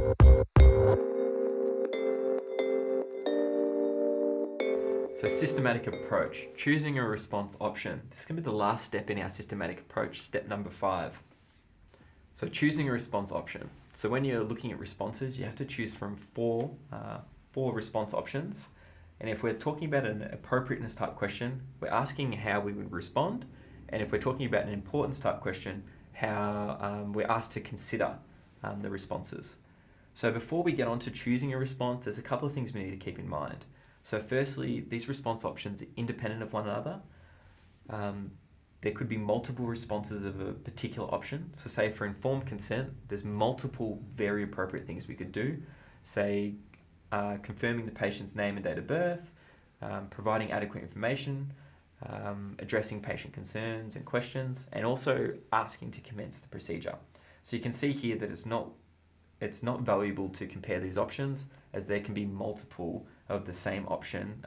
So systematic approach, choosing a response option. This is going to be the last step in our systematic approach, step number 5. So choosing a response option. So when you're looking at responses, you have to choose from four response options. And if we're talking about an appropriateness type question, we're asking how we would respond. And if we're talking about an importance type question, how we're asked to consider the responses. So before we get on to choosing a response, there's a couple of things we need to keep in mind. So firstly, these response options are independent of one another. There could be multiple responses of a particular option. So say for informed consent, there's multiple very appropriate things we could do. Say confirming the patient's name and date of birth, providing adequate information, addressing patient concerns and questions, and also asking to commence the procedure. So you can see here that it's not valuable to compare these options, as there can be multiple of the same option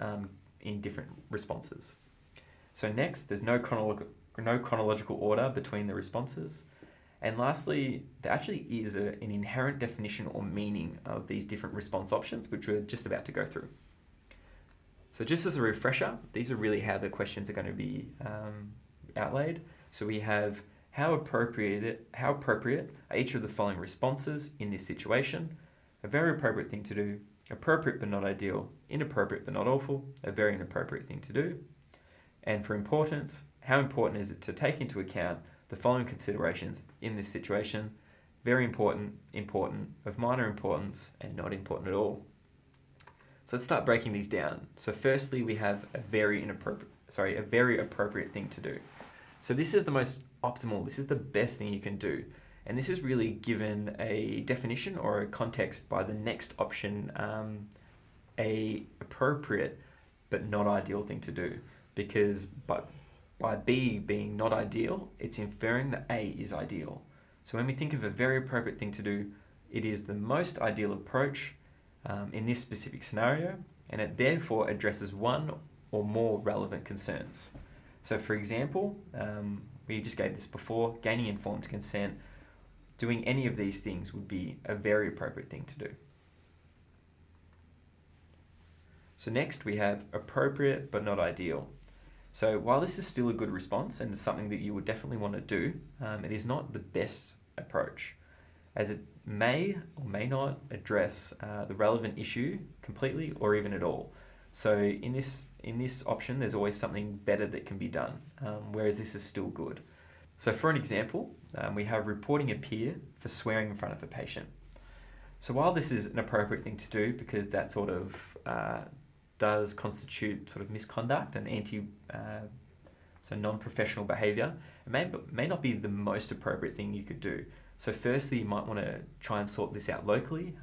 in different responses. So next, there's no chronological order between the responses. And lastly, there actually is an inherent definition or meaning of these different response options, which we're just about to go through. So just as a refresher, these are really how the questions are going to be outlaid. So we have how appropriate are each of the following responses in this situation? A very appropriate thing to do, appropriate but not ideal, inappropriate but not awful, a very inappropriate thing to do. And for importance, how important is it to take into account the following considerations in this situation? Very important, important, of minor importance, and not important at all. So let's start breaking these down. So firstly, we have a very appropriate thing to do. So this is the most optimal, this is the best thing you can do. And this is really given a definition or a context by the next option, a appropriate but not ideal thing to do. Because by B being not ideal, it's inferring that A is ideal. So when we think of a very appropriate thing to do, it is the most ideal approach in this specific scenario, and it therefore addresses one or more relevant concerns. So for example, we just gave this before, gaining informed consent. Doing any of these things would be a very appropriate thing to do. So next we have appropriate but not ideal. So while this is still a good response and something that you would definitely want to do, it is not the best approach, as it may or may not address the relevant issue completely or even at all. So in this option, there's always something better that can be done, whereas this is still good. So for an example, we have reporting a peer for swearing in front of a patient. So while this is an appropriate thing to do, because that sort of does constitute sort of misconduct and non-professional behaviour, it may not be the most appropriate thing you could do. So firstly, you might want to try and sort this out locally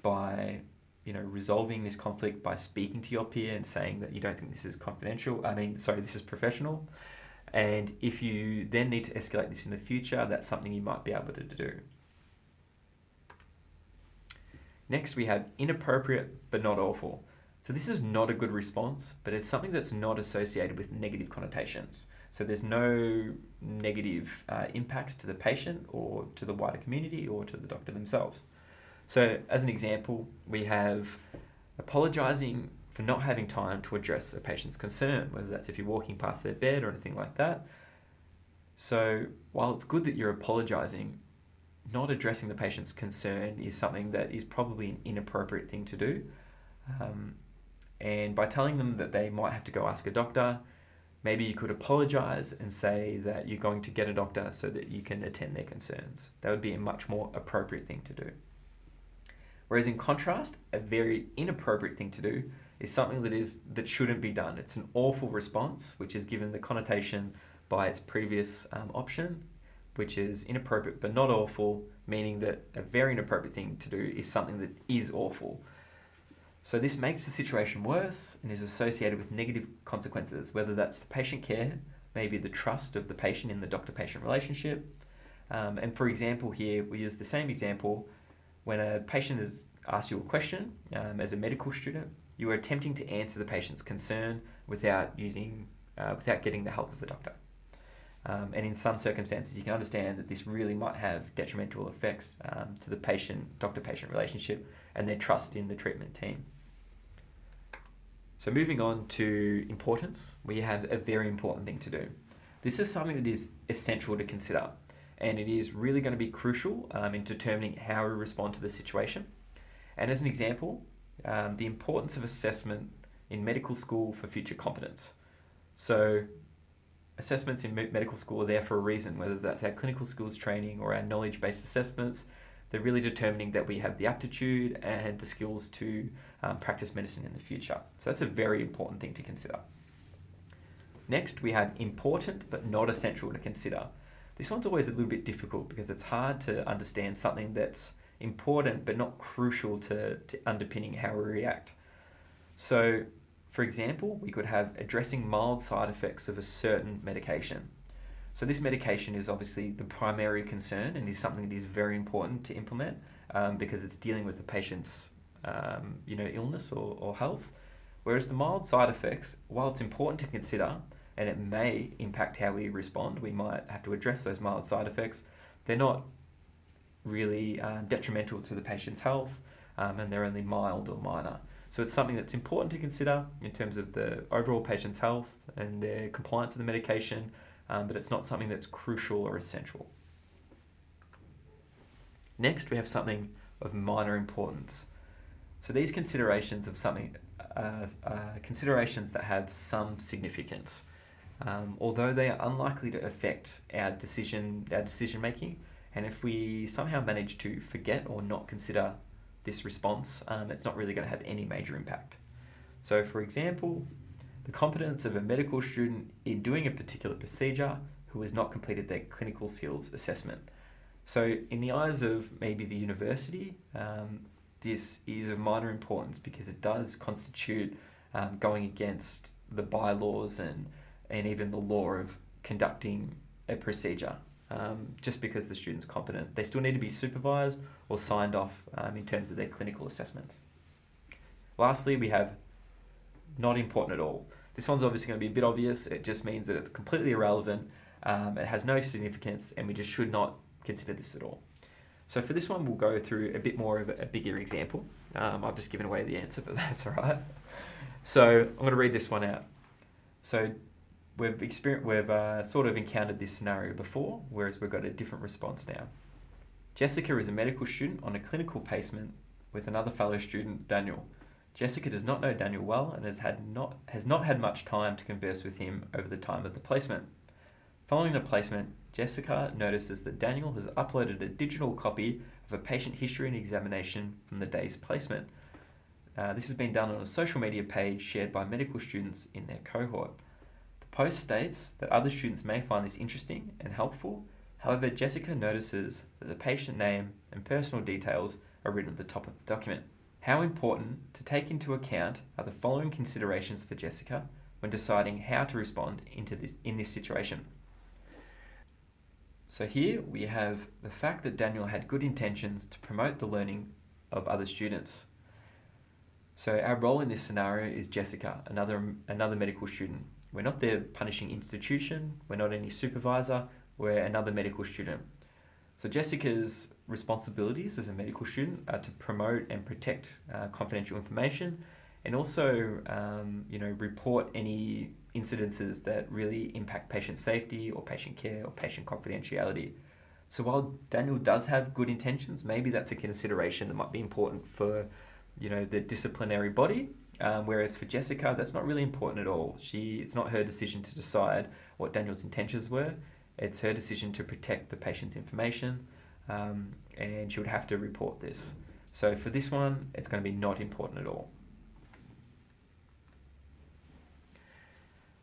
by resolving this conflict by speaking to your peer and saying that you don't think this is this is professional. And if you then need to escalate this in the future, that's something you might be able to do. Next, we have inappropriate but not awful. So this is not a good response, but it's something that's not associated with negative connotations. So there's no negative impacts to the patient or to the wider community or to the doctor themselves. So as an example, we have apologising for not having time to address a patient's concern, whether that's if you're walking past their bed or anything like that. So while it's good that you're apologising, not addressing the patient's concern is something that is probably an inappropriate thing to do. And by telling them that they might have to go ask a doctor, maybe you could apologise and say that you're going to get a doctor so that you can attend their concerns. That would be a much more appropriate thing to do. Whereas in contrast, a very inappropriate thing to do is something that shouldn't be done. It's an awful response, which is given the connotation by its previous option, which is inappropriate but not awful, meaning that a very inappropriate thing to do is something that is awful. So this makes the situation worse and is associated with negative consequences, whether that's the patient care, maybe the trust of the patient in the doctor-patient relationship. And for example here, we use the same example when a patient has asked you a question as a medical student. You are attempting to answer the patient's concern without getting the help of a doctor. And in some circumstances, you can understand that this really might have detrimental effects to the doctor-patient relationship and their trust in the treatment team. So moving on to importance, we have a very important thing to do. This is something that is essential to consider, and it is really going to be crucial in determining how we respond to the situation. And as an example, the importance of assessment in medical school for future competence. So assessments in medical school are there for a reason, whether that's our clinical skills training or our knowledge-based assessments. They're really determining that we have the aptitude and the skills to practice medicine in the future. So that's a very important thing to consider. Next, we have important but not essential to consider. This one's always a little bit difficult because it's hard to understand something that's important but not crucial to underpinning how we react. So, for example, we could have addressing mild side effects of a certain medication. So this medication is obviously the primary concern and is something that is very important to implement because it's dealing with the patient's illness or health. Whereas the mild side effects, while it's important to consider and it may impact how we respond, we might have to address those mild side effects, they're not really detrimental to the patient's health and they're only mild or minor. So it's something that's important to consider in terms of the overall patient's health and their compliance with the medication, but it's not something that's crucial or essential. Next, we have something of minor importance. So these considerations of something, considerations that have some significance, although they are unlikely to affect our decision making. And if we somehow manage to forget or not consider this response, it's not really going to have any major impact. So, for example, the competence of a medical student in doing a particular procedure who has not completed their clinical skills assessment. So in the eyes of maybe the university, this is of minor importance because it does constitute going against the bylaws and even the law of conducting a procedure. Just because the student's competent, they still need to be supervised or signed off in terms of their clinical assessments. Lastly, we have not important at all. This one's obviously going to be a bit obvious. It just means that it's completely irrelevant, it has no significance, and we just should not consider this at all. So for this one, we'll go through a bit more of a bigger example. I've just given away the answer, but that's all right. So I'm going to read this one out. So we've sort of encountered this scenario before, whereas we've got a different response now. Jessica is a medical student on a clinical placement with another fellow student, Daniel. Jessica does not know Daniel well and has not had much time to converse with him over the time of the placement. Following the placement, Jessica notices that Daniel has uploaded a digital copy of a patient history and examination from the day's placement. This has been done on a social media page shared by medical students in their cohort. The post states that other students may find this interesting and helpful. However, Jessica notices that the patient name and personal details are written at the top of the document. How important to take into account are the following considerations for Jessica when deciding how to respond in this situation. So here we have the fact that Daniel had good intentions to promote the learning of other students. So our role in this scenario is Jessica, another medical student. We're not the punishing institution, we're not any supervisor, we're another medical student. So Jessica's responsibilities as a medical student are to promote and protect confidential information and also report any incidences that really impact patient safety or patient care or patient confidentiality. So while Daniel does have good intentions, maybe that's a consideration that might be important for the disciplinary body, whereas for Jessica, that's not really important at all. It's not her decision to decide what Daniel's intentions were. It's her decision to protect the patient's information, and she would have to report this. So for this one, it's going to be not important at all.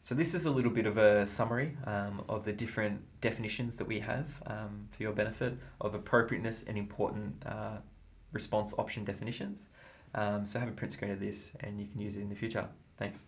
So this is a little bit of a summary of the different definitions that we have for your benefit of appropriateness and important response option definitions. So have a print screen of this and you can use it in the future. Thanks.